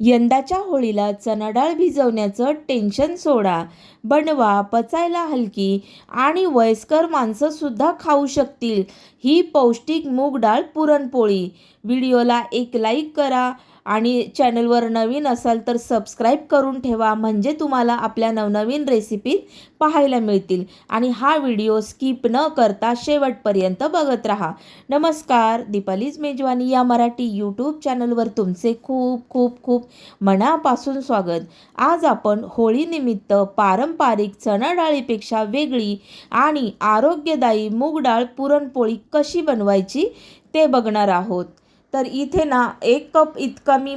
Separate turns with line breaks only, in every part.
यंदाच्या होळीला चणा डाळ भिजवण्याचं टेन्शन सोडा. बनवा पचायला हलकी आणि वयस्कर माणसंसुद्धा खाऊ शकतील ही पौष्टिक मूग डाळ पुरणपोळी. व्हिडिओला एक लाईक करा आणि चॅनलवर नवीन असाल तर सबस्क्राईब करून ठेवा, म्हणजे तुम्हाला आपल्या नवनवीन रेसिपी पाहायला मिळतील. आणि हा व्हिडिओ स्किप न करता शेवटपर्यंत बघत राहा. नमस्कार, दीपालीज मेजवानी या मराठी यूट्यूब चॅनलवर तुमचे खूप खूप खूप मनापासून स्वागत. आज आपण होळीनिमित्त पारंपरिक चणा डाळीपेक्षा वेगळी आणि आरोग्यदायी मूग डाळ पुरणपोळी कशी बनवायची ते बघणार आहोत. तर इथे ना 1 कप इतका मी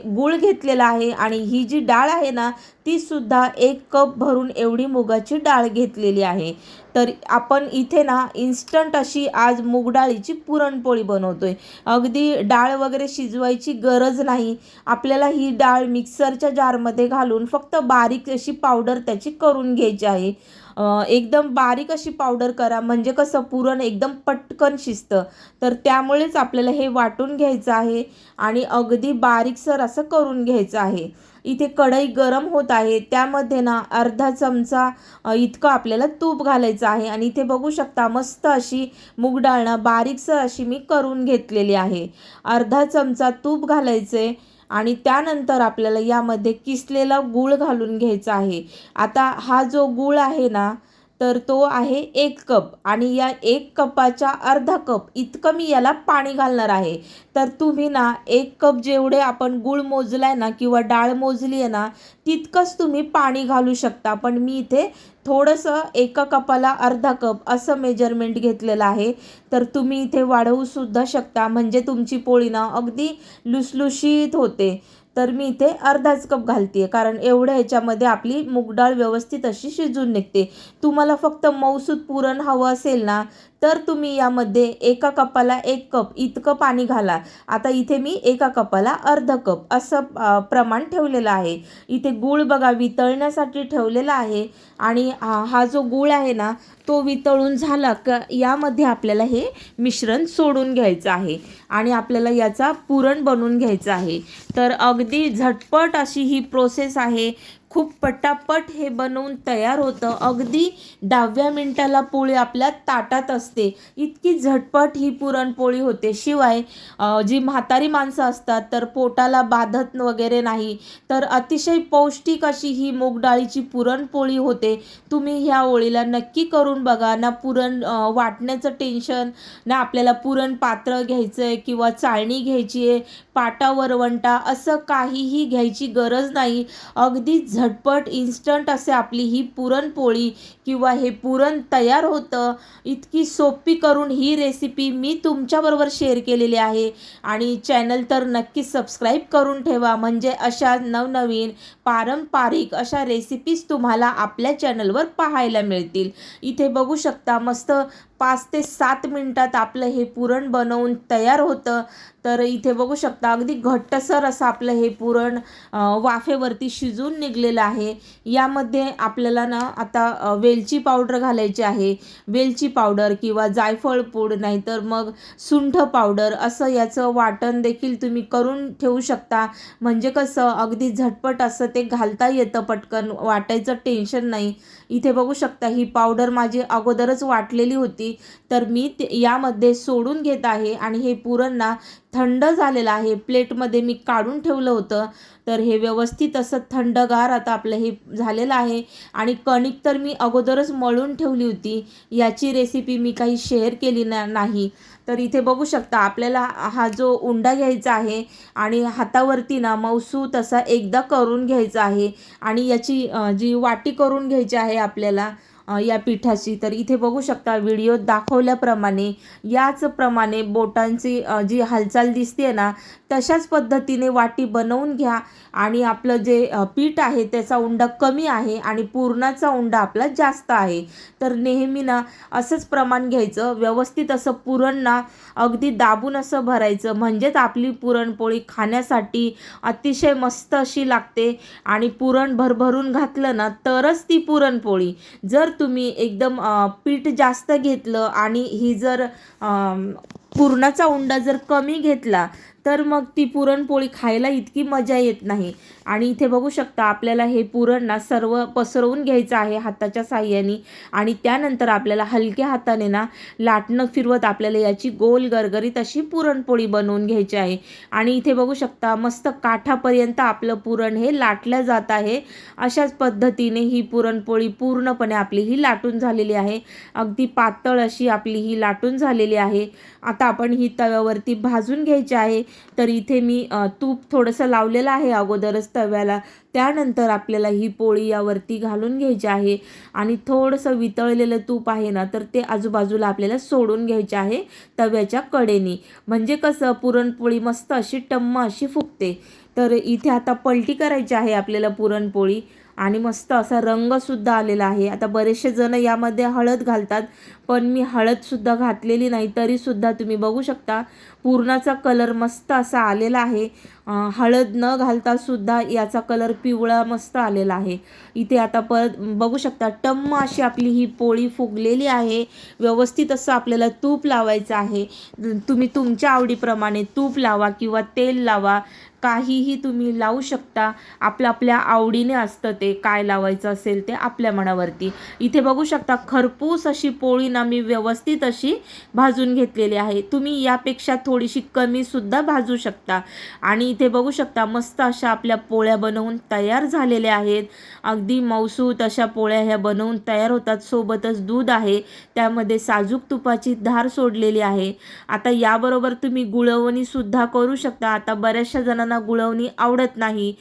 गूळ घेतलेला आहे आणि ही जी डाळ आहे ना ती सुद्धा 1 कप भरून एवढी मुगाची डाळ घेतलेली आहे. तर आपण इथे ना इन्स्टंट अशी आज मूग डाळीची पुरणपोळी बनवतोय. अगदी डाळ वगैरे शिजवायची गरज नाही. आपल्याला ही डाळ मिक्सरच्या जारमध्ये घालून फक्त बारीक अशी पावडर त्याची करून घ्यायची आहे. एकदम बारीक अशी पावडर करा, म्हणजे कसं पुरण एकदम पटकन शिजतं. तर त्यामुळेच आपल्याला हे वाटून घ्यायचं आहे आणि अगदी बारीकसर असं करून घ्यायचं आहे. इथे कढई गरम होत आहे, त्यामध्ये ना अर्धा चमचा इतकं आपल्याला तूप घालायचं आहे. आणि इथे बघू शकता मस्त अशी मूग डाळ ना बारीकसर अशी मी करून घेतलेली आहे. अर्धा चमचा तूप घालायचे आणि त्यानंतर आपल्याला यामध्ये किसलेला गूळ घालून घ्यायचा आहे. आता हा जो गूळ आहे ना तर तो आहे 1 कप आणि या 1 कपाच्या अर्धा कप इतकं मी याला पाणी घालणार आहे. तर तुम्ही ना 1 कप जेवढे आपण गूळ मोजलाय ना किंवा डाळ मोजली आहे ना तितकंच तुम्ही पाणी घालू शकता. पण मी इथे थोडंसं 1 कपाला अर्धा कप असं मेजरमेंट घेतलेलं आहे. तर तुम्ही इथे वाढवू सुद्धा शकता, म्हणजे तुमची पोळी ना अगदी लुसलुशीत होते. तर मी इथे अर्धाच कप घालते आहे, कारण एवढ्या ह्याच्यामध्ये आपली मूग डाळ व्यवस्थित अशी शिजून निघते. तुम्हाला फक्त मऊसूत पुरण हवं असेल ना तर तुम्ही यामध्ये 1 कपाला 1 कप इतकं पाणी घाला. आता इथे मी 1 कपाला अर्धा कप असं प्रमाण ठेवलेलं आहे. इथे गूळ बघा वितळण्यासाठी ठेवलेला आहे आणि हा जो गूळ आहे ना तो वितळून झाला का यामध्ये आपल्याला हे मिश्रण सोडून घ्यायचं आहे आणि आपल्याला याचा पुरण बनवून घ्यायचं आहे. तर अगदी झटपट अशी ही प्रोसेस आहे. खूप पटापट हे बनवून तयार होतं. अगदी 10व्या मिनिटाला पोळी आपल्या ताटात असते, इतकी झटपट ही पुरणपोळी होते. शिवाय जी म्हातारी माणसं असतात तर पोटाला बाधत वगैरे नाही. तर अतिशय पौष्टिक अशी ही मूग डाळीची पुरणपोळी होते. तुम्ही ह्या होळीला नक्की करून बघा. ना पुरण वाटण्याचं टेन्शन, ना आपल्याला पुरण पातळ घ्यायचं आहे किंवा चाळणी घ्यायची आहे, पाटा वरवंटा असं काहीही घ्यायची गरज नाही. अगदी झटपट इन्स्टंट असे आपली ही पुरणपोळी किंवा हे पुरण तयार होतं. इतकी सोपी करून ही रेसिपी मी तुमच्याबरोबर शेअर केलेली आहे. आणि चॅनल तर नक्की सबस्क्राईब करून ठेवा, म्हणजे अशा नवनवीन पारंपरिक अशा रेसिपीज तुम्हाला आपल्या चॅनलवर पाहायला मिळतील. इथे बघू शकता मस्त 5 ते 7 मिनिटात आपलं हे पुरण बनवून तयार होतं. तर इथे बघू शकता अगदी घट्टसर असं आपलं हे पुरण वाफेवरती शिजून निघलेलं आहे. यामध्ये आपल्याला ना आता वेलची पावडर घालायची आहे. वेलची पावडर किंवा जायफळ पूड नाहीतर मग सुंठ पावडर असं याचं वाटण देखील तुम्ही करून ठेवू शकता. म्हणजे कसं अगदी झटपट असं ते घालता येतं, पटकन वाटायचं टेन्शन नाही. इथे बघू शकता ही पावडर माझी अगोदरच वाटलेली होती, तर मी यामध्ये सोडून घेत आहे. आणि हे पुरण ना थंड झालेलं आहे, प्लेटमध्ये मी काढून ठेवलं होतं. तर हे व्यवस्थित असं थंडगार आता आपलं हे झालेलं आहे. आणि कणिक तर मी अगोदरच मळून ठेवली होती, याची रेसिपी मी काही शेअर केली नाही. तर इथे बघू शकता आपल्याला हा जो उंडा घ्यायचा आहे आणि हातावरती ना मऊसूत असा एकदा करून घ्यायचा आहे आणि याची जी वाटी करून घ्यायची आहे आपल्याला या पिठाची. तर इथे बघू शकता व्हिडिओत दाखवल्याप्रमाणे याचप्रमाणे बोटांची जी हालचाल दिसते ना तशाच पद्धतीने वाटी बनवून घ्या. आणि आपलं जे पीठ आहे त्याचा उंडा कमी आहे आणि पुरणाचा उंडा आपला जास्त आहे. तर नेहमी ना असंच प्रमाण घ्यायचं, व्यवस्थित असं पुरण ना अगदी दाबून असं भरायचं, म्हणजेच आपली पुरणपोळी खाण्यासाठी अतिशय मस्त अशी लागते. आणि पुरण भरभरून घातलं ना तरच ती पुरणपोळी. जर तुम्ही एकदम पीठ जास्त घेतलं आणि ही जर पुरणाचा उंडा जर कमी घेतला तर मग ती पुरणपोळी खायला इतकी मजा येत नाही. आणि इथे बघू शकता आपल्याला हे पुरण ना सर्व पसरवून घ्यायचं आहे हाताच्या साहाय्याने आणि त्यानंतर आपल्याला हलक्या हाताने ना लाटणं फिरवत आपल्याला याची गोल गरगरीत अशी पुरणपोळी बनवून घ्यायची आहे. आणि इथे बघू शकता मस्त काठापर्यंत आपलं पुरण हे लाटलं जात आहे. अशाच पद्धतीने ही पुरणपोळी पूर्णपणे आपली ही लाटून झालेली आहे. अगदी पातळ अशी आपली ही लाटून झालेली आहे. आता आपण ही तव्यावरती भाजून घ्यायची आहे. तर इथे मी तूप थोडंसं लावलेलं आहे अगोदरच तव्याला. त्यानंतर आपल्याला ही पोळी यावरती घालून घ्यायची आहे आणि थोडंसं वितळलेलं तूप आहे ना तर ते आजूबाजूला आपल्याला सोडून घ्यायचे आहे तव्याच्या कडेने. म्हणजे कसं पुरणपोळी मस्त अशी टम्म अशी फुगते. तर इथे आता पलटी करायची आहे आपल्याला पुरणपोळी आणि मस्त असा रंगसुद्धा आलेला आहे. आता बरेचसे जण यामध्ये हळद घालतात, पण मी हळदसुद्धा घातलेली नाही. तरीसुद्धा तुम्ही बघू शकता पुरणाचा कलर मस्त असा आलेला आहे. हळद न घालतासुद्धा याचा कलर पिवळा मस्त आलेला आहे. इथे आता परत बघू शकता टम्म अशी आपली ही पोळी फुगलेली आहे. व्यवस्थित असं आपल्याला तूप लावायचं आहे. तुम्ही तुमच्या आवडीप्रमाणे तूप लावा किंवा तेल लावा, काहीही तुम्ही लावू शकता. आपल्या आवडीने असतं ते काय लावायचं असेल ते आपल्या मनावरती. इथे बघू शकता खरपूस अशी पोळी ना मी व्यवस्थित अशी भाजून घेतलेली आहे. तुम्ही यापेक्षा थोडीशी कमीसुद्धा भाजू शकता. आणि इथे बघू शकता मस्त अशा आपल्या पोळ्या बनवून तयार झालेल्या आहेत. अगदी मऊसूत अशा पोळ्या ह्या बनवून तयार होतात. सोबतच दूध आहे, त्यामध्ये साजूक तुपाची धार सोडलेली आहे. आता याबरोबर तुम्ही गुळवणीसुद्धा करू शकता. आता बऱ्याचशा जणांना गुळवणी आवडत नाही,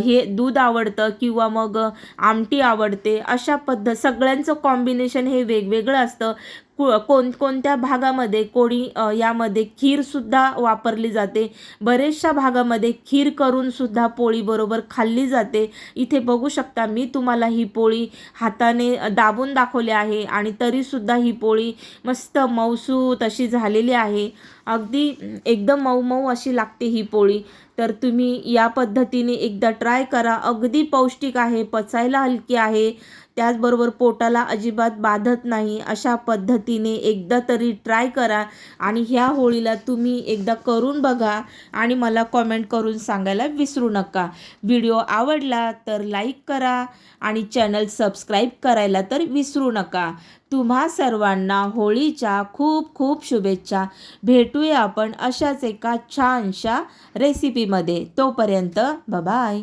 हे दूध आवडतं किंवा मग आमटी आवडते. अशा सगळ्यांचं कॉम्बिनेशन हे वेगवेगळं असतं. कोणकोणत्या भागामध्ये कोणी यामध्ये खीरसुद्धा वापरली जाते. बरेचशा भागामध्ये खीर करूनसुद्धा पोळीबरोबर खाल्ली जाते. इथे बघू शकता मी तुम्हाला ही पोळी हाताने दाबून दाखवली आहे आणि तरीसुद्धा ही पोळी मस्त मऊसूत अशी झालेली आहे. अगदी एकदम मऊ मऊ अशी लागते ही पोळी. तर तुम्ही या पद्धतीने एकदा ट्राय करा. अगदी पौष्टिक आहे, पचायला हलकी आहे, त्याचबरोबर पोटाला अजिबात बाधत नाही. अशा पद्धतीने एकदा तरी ट्राय करा आणि ह्या होळीला तुम्ही एकदा करून बघा आणि मला कॉमेंट करून सांगायला विसरू नका. व्हिडिओ आवडला तर लाईक करा आणि चॅनल सबस्क्राईब करायला तर विसरू नका. तुम्हा सर्वांना होळीच्या खूप खूप शुभेच्छा. भेटूया आपण अशाच एका छानशा रेसिपीमध्ये. तोपर्यंत बाय.